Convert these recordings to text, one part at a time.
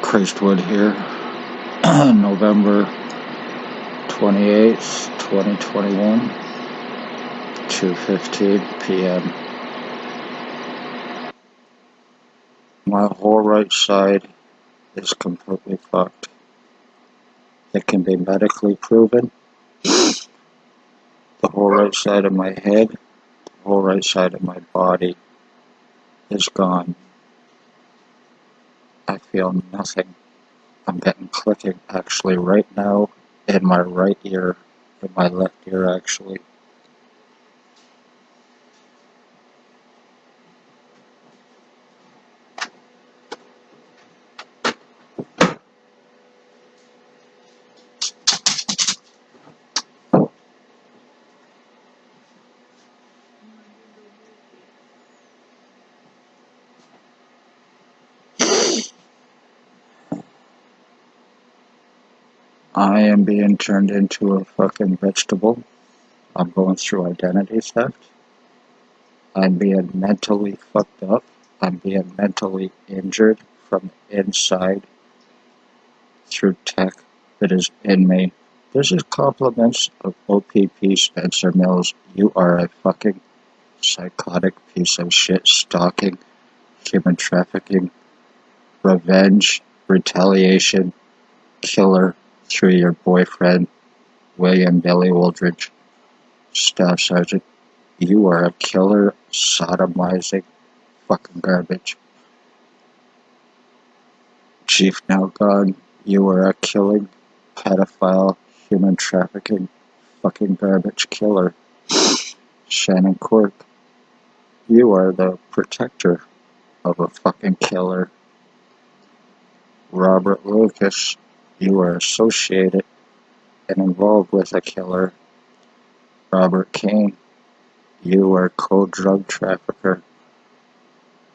Christwood here, November 28th, 2021, 2:15 p.m. My whole right side is completely fucked. It can be medically proven. The whole right side of my head, the whole right side of my body is gone. I feel nothing. I'm getting clicking actually right now in my right ear, in my left ear actually. I am being turned into a fucking vegetable. I'm going through identity theft. I'm being mentally fucked up. I'm being mentally injured from inside through tech that is in me. This is compliments of OPP Spencer Mills. You are a fucking psychotic piece of shit, stalking, human trafficking, revenge, retaliation, killer through your boyfriend, William Billy Wooldridge, Staff Sergeant. You are a killer, sodomizing, fucking garbage. Chief now gone. You are a killing, pedophile, human trafficking, fucking garbage killer. Shannon Quirk. You are the protector of a fucking killer. Robert Lucas. You are associated and involved with a killer. Robert Kane. You are co-drug trafficker,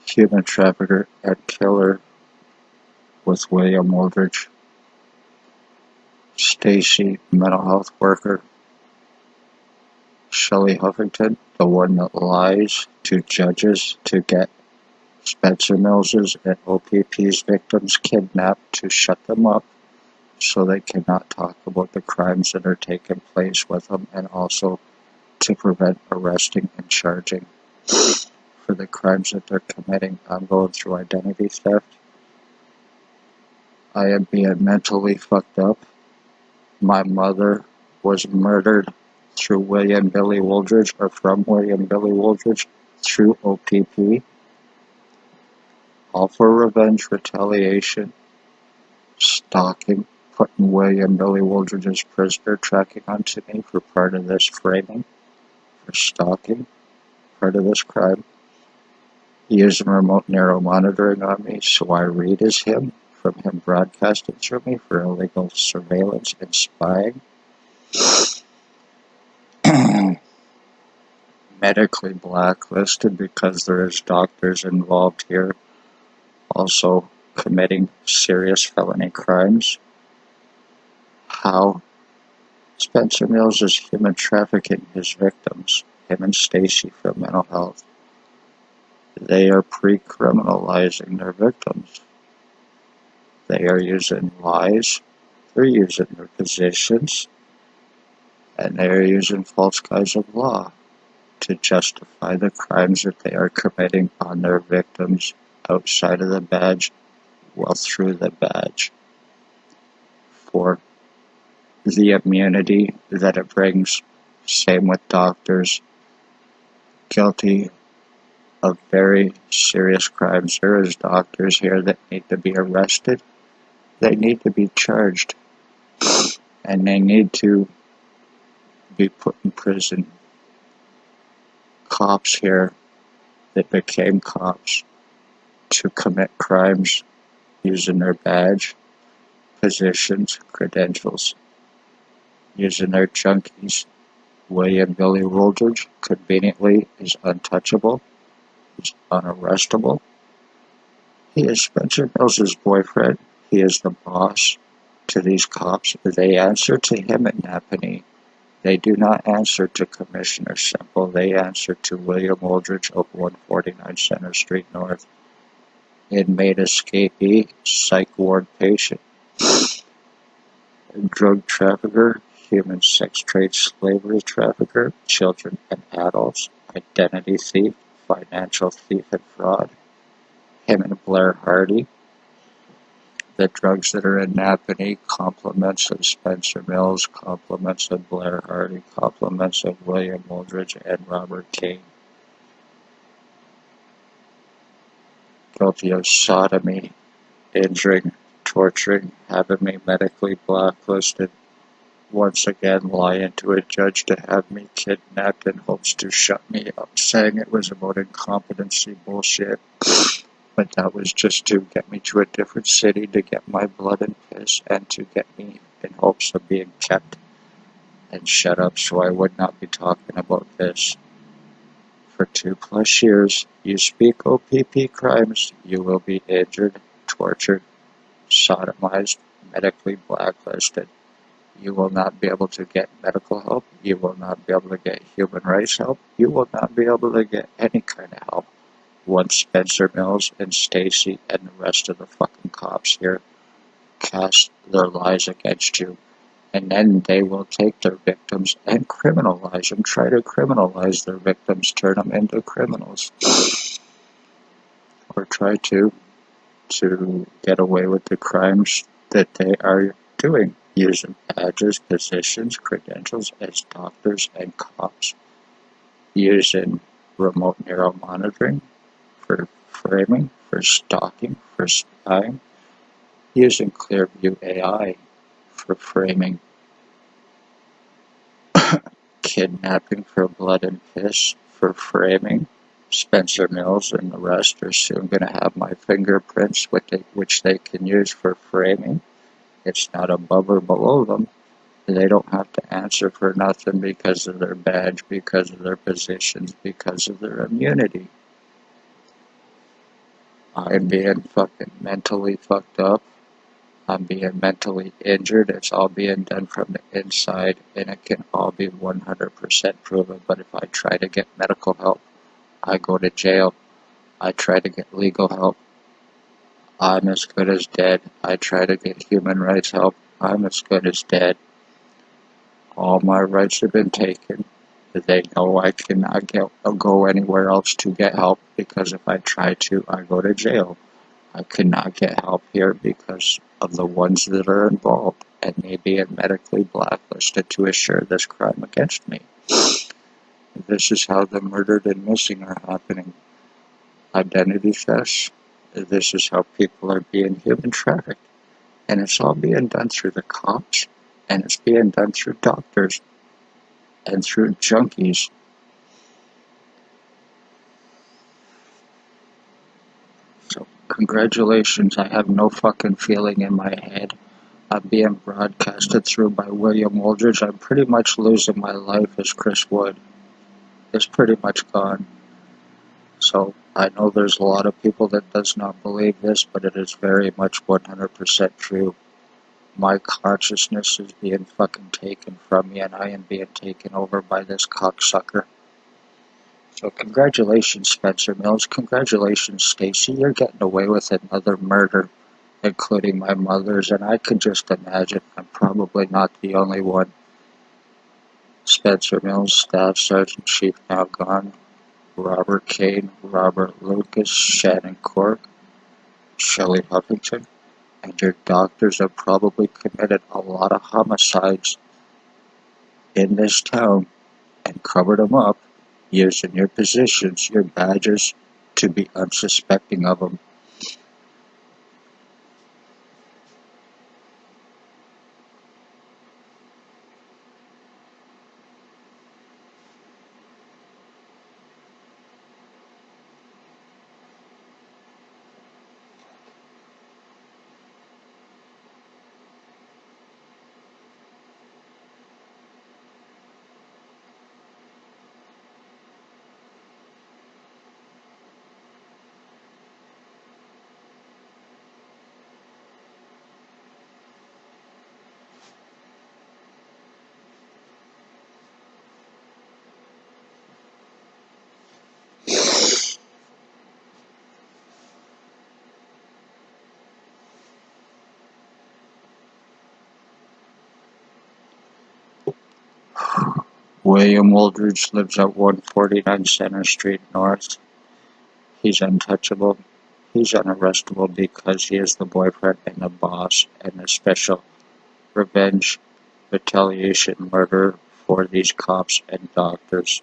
human trafficker, and killer with William Wooldridge. Stacy, mental health worker. Shelley Huffington, the one that lies to judges to get Spencer Mills's and OPP's victims kidnapped to shut them up so they cannot talk about the crimes that are taking place with them, and also to prevent arresting and charging for the crimes that they're committing. I'm going through identity theft. I am being mentally fucked up. My mother was murdered through William Billy Wooldridge, or from William Billy Wooldridge, through OPP. All for revenge, retaliation, stalking, putting William Billy Wooldridge's prisoner tracking onto me for part of this framing, for stalking, part of this crime. Using remote narrow monitoring on me so I read as him, from him broadcasting through me for illegal surveillance and spying. Medically blacklisted because there is doctors involved here also committing serious felony crimes. How Spencer Mills is human trafficking his victims, him and Stacy from mental health. They are pre-criminalizing their victims. They are using lies, they're using their positions, and they are using false guise of law to justify the crimes that they are committing on their victims outside of the badge, well through the badge, for the immunity that it brings. Same with doctors guilty of very serious crimes. There is doctors here that need to be arrested. They need to be charged, and they need to be put in prison. Cops here that became cops to commit crimes using their badge, positions, credentials, using their junkies. William Billy Wooldridge conveniently is untouchable. He's unarrestable. He is Spencer Mills's boyfriend. He is the boss to these cops. They answer to him at Napanee. They do not answer to Commissioner Semple. They answer to William Wooldridge of 149 Center Street North inmate escapee, psych ward patient, drug trafficker, human sex trade slavery trafficker, children and adults, identity thief, financial thief and fraud, him and Blair Hardy. The drugs that are in Napanee, compliments of Spencer Mills, compliments of Blair Hardy, compliments of William Wooldridge and Robert Kane. Guilty of sodomy, injuring, torturing, having me medically blacklisted, once again lying to a judge to have me kidnapped in hopes to shut me up, saying it was about incompetency bullshit. But that was just to get me to a different city, to get my blood and piss, and to get me in hopes of being kept and shut up so I would not be talking about this. For 2+ years, you speak OPP crimes, you will be injured, tortured, sodomized, medically blacklisted. You will not be able to get medical help. You will not be able to get human rights help. You will not be able to get any kind of help once Spencer Mills and Stacy and the rest of the fucking cops here cast their lies against you. And then they will take their victims and criminalize them, try to criminalize their victims, turn them into criminals, or try to get away with the crimes that they are doing, using badges, positions, credentials as doctors and cops, using remote neural monitoring for framing, for stalking, for spying, using Clearview AI for framing, kidnapping for blood and piss, for framing. Spencer Mills and the rest are soon going to have my fingerprints, which they can use for framing. It's not above or below them. They don't have to answer for nothing because of their badge, because of their positions, because of their immunity. I'm being fucking mentally fucked up. I'm being mentally injured. It's all being done from the inside, and it can all be 100% proven. But if I try to get medical help, I go to jail. I try to get legal help, I'm as good as dead. I try to get human rights help, I'm as good as dead. All my rights have been taken. They know I cannot go anywhere else to get help because if I try to, I go to jail. I cannot get help here because of the ones that are involved and me being medically blacklisted to assure this crime against me. This is how the murdered and missing are happening. Identity thefts. This is how people are being human trafficked. And it's all being done through the cops, and it's being done through doctors, and through junkies. So, congratulations, I have no fucking feeling in my head. I'm being broadcasted through by William Wooldridge. I'm pretty much losing my life as Chris Wood. It's pretty much gone. So, I know there's a lot of people that does not believe this, but it is very much 100% true. My consciousness is being fucking taken from me, and I am being taken over by this cocksucker. So congratulations, Spencer Mills. Congratulations, Stacy. You're getting away with another murder, including my mother's, and I can just imagine I'm probably not the only one. Spencer Mills, Staff Sergeant Chief now gone. Robert Kane, Robert Lucas, Shannon Cork, Shelley Huffington, and your doctors have probably committed a lot of homicides in this town and covered them up using your positions, your badges, to be unsuspecting of them. William Wooldridge lives at 149 Center Street North. He's untouchable. He's unarrestable because he is the boyfriend and the boss and the special revenge, retaliation murderer for these cops and doctors.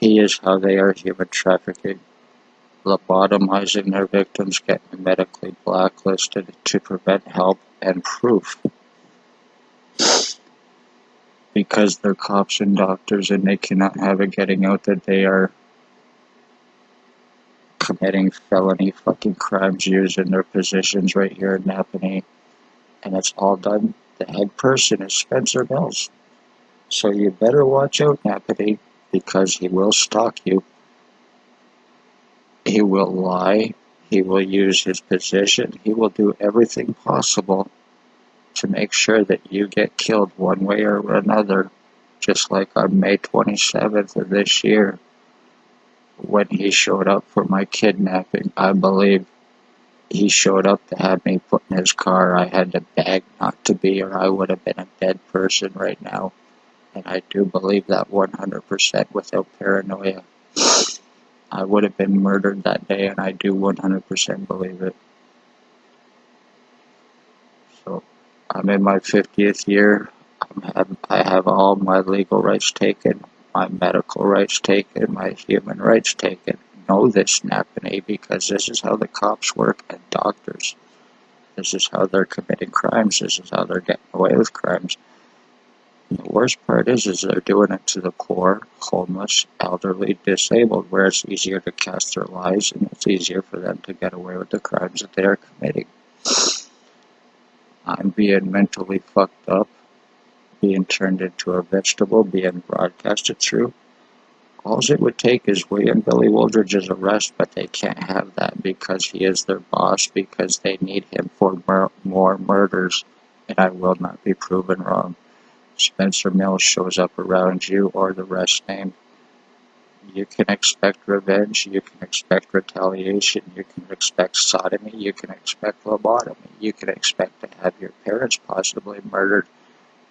He is how they are human trafficking, lobotomizing their victims, getting medically blacklisted to prevent help and proof. Because they're cops and doctors and they cannot have it getting out that they are committing felony fucking crimes using their positions right here in Napanee. And it's all done. The head person is Spencer Mills. So you better watch out, Napanee, because he will stalk you. He will lie. He will use his position. He will do everything possible to make sure that you get killed one way or another. Just like on May 27th of this year, when he showed up for my kidnapping, I believe he showed up to have me put in his car. I had to beg not to be, or I would have been a dead person right now. And I do believe that 100% without paranoia. I would have been murdered that day, and I do 100% believe it. So, I'm in my 50th year. I have all my legal rights taken, my medical rights taken, my human rights taken. Know this, Napanee, because this is how the cops work and doctors. This is how they're committing crimes. This is how they're getting away with crimes. And the worst part is they're doing it to the poor, homeless, elderly, disabled, where it's easier to cast their lies and it's easier for them to get away with the crimes that they are committing. I'm being mentally fucked up, being turned into a vegetable, being broadcasted through. All it would take is William Billy Wooldridge's arrest, but they can't have that because he is their boss, because they need him for more murders, and I will not be proven wrong. Spencer Mills shows up around you or the rest name. You can expect revenge, you can expect retaliation, you can expect sodomy, you can expect lobotomy, you can expect to have your parents possibly murdered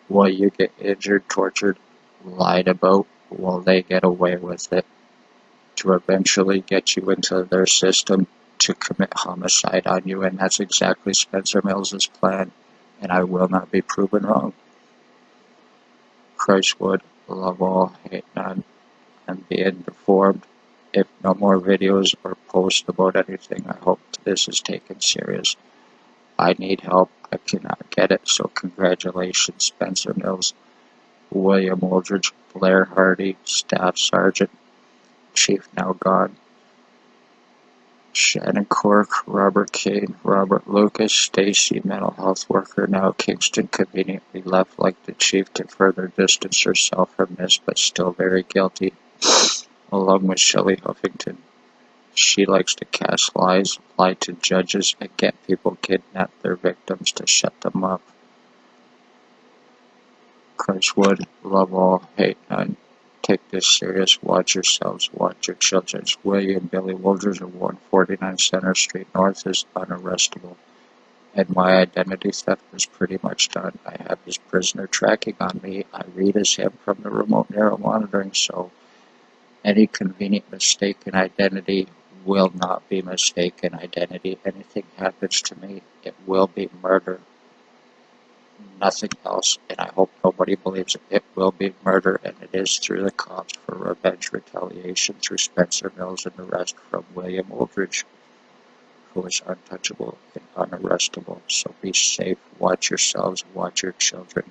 while you get injured, tortured, lied about, while they get away with it, to eventually get you into their system to commit homicide on you, and that's exactly Spencer Mills' plan, and I will not be proven wrong. Christ would, love all, hate none. I'm being deformed. If no more videos or posts about anything, I hope this is taken serious. I need help. I cannot get it, so congratulations, Spencer Mills, William Wooldridge, Blair Hardy, Staff Sergeant, Chief now gone, Shannon Cork, Robert Kane, Robert Lucas, Stacy, mental health worker, now Kingston, conveniently left like the chief to further distance herself from this, but still very guilty, along with Shelley Huffington. She likes to cast lies, lie to judges, and get people kidnap their victims to shut them up. Christ would, love all, hate none. Take this serious. Watch yourselves. Watch your children. William Billy Wooldridge of 149 Center Street North is unarrestable. And my identity theft is pretty much done. I have his prisoner tracking on me. I read as him from the remote narrow monitoring, so any convenient mistaken identity will not be mistaken identity. Anything happens to me, it will be murder. Nothing else, and I hope nobody believes it. It will be murder, and it is through the cops for revenge retaliation through Spencer Mills and the rest from William Wooldridge, who is untouchable and unarrestable. So be safe, watch yourselves, watch your children.